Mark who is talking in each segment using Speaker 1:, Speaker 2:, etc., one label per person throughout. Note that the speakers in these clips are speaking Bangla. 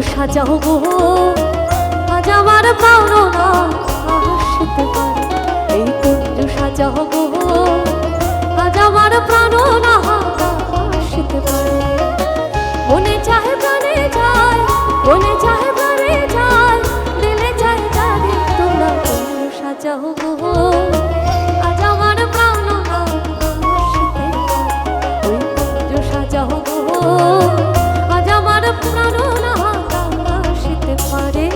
Speaker 1: সাজাও গো আজ আমার পাওনা আসতে পারে। এই কুঞ্জ সাজাও গো আজ আমার প্রাণনা আসতে পারে। মনে চাহে প্রাণে যায়, মনে চাহে প্রাণে যায়, দিলে চাহে জানে তোমরা কুঞ্জ সাজাও গো আজ আমার প্রাণনা আসতে পারে। ওই কুঞ্জ সাজাও গো আজ আমার প্রাণনা আসতে পারে।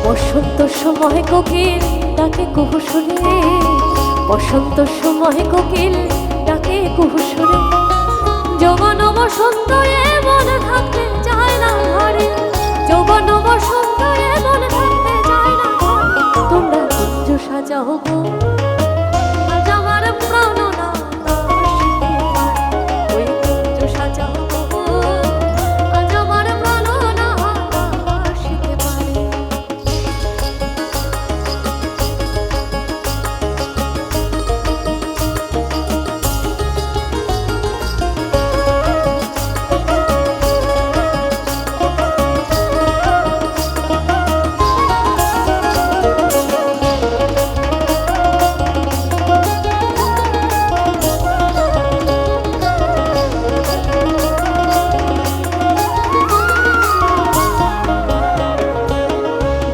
Speaker 1: বসন্ত সময় কোকিল ডাকে কুহু শুনে, বসন্ত সময় কোকিল ডাকে কুহু শুনে। যৌবন বসন্ত এমন থাকতে চায় না ঘরে, যৌবন বসন্ত এমন থাকতে চায় না ঘরে। তোমরা কুঞ্জ সাজাও গো আজ আমার প্রাণনা আসতে পারে। ওই কুঞ্জ সাজাও গো আজ আমার প্রাণনা আসতে পারে।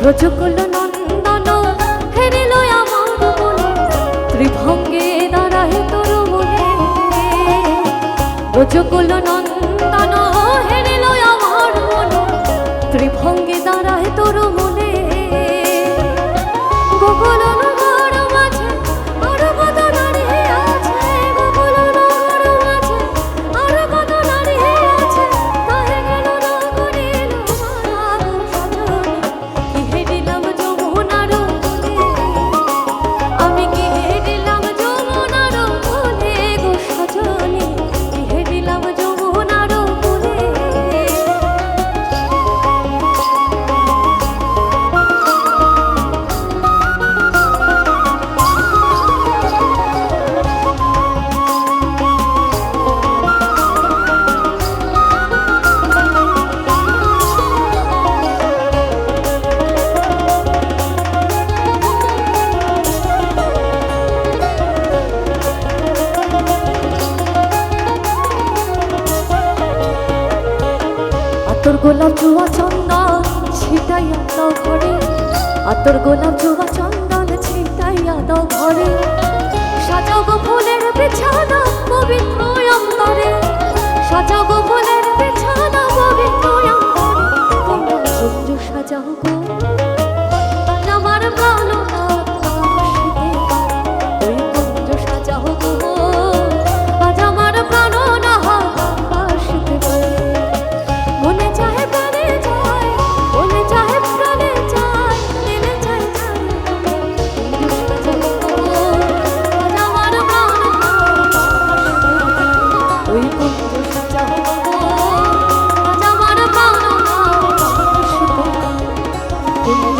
Speaker 1: ব্রজকুল নন্দন হেরিল আমার মনে, ত্রিভঙ্গে দাঁড়ায় তোর মনে। ব্রজকুল নন্দন হেরিল আমার মনে, ত্রিভঙ্গে দাঁড়ায় তোর মনে। গোকুল নগর মাঝে আরো কত নারী আছে, গোকুল নগর মাঝে আরো কত নারী আছে। কাহে গেল না করিল মারা সজনী, কি হেরিলাম যমুনার কোলে। আমি কি হেরিলাম যমুনার কোলে গো সজনী, কি হেরিলাম যমুনার কোলে। আতর গোলাপ জুয়া চন্দন ছিটাইয়া দাও ঘরে, আতর গোলাপ জুয়া চন্দন ছিটাইয়া দাও ঘরে। সাজাও গো ফুলের বিছানা পবিত্র অন্তরে, সাজাও গো ফুলের বিছানা পবিত্র অন্তরে। তোমরা কুঞ্জ সাজাও গো আজ আমার প্রাণনা আসতে পারে। ওই কুঞ্জ সাজাও গো আজ আমার প্রাণনা আসতে পারে। মনে চাহে প্রাণে যায়, মনে চাহে প্রাণে যায়, দিলে চাহে জানে কুঞ্জ সাজাও গো আজ আমার প্রাণনা আসতে পারে। ওই কুঞ্জ সাজাও গো আজ আমার প্রাণনা আসতে পারে। কুঞ্জ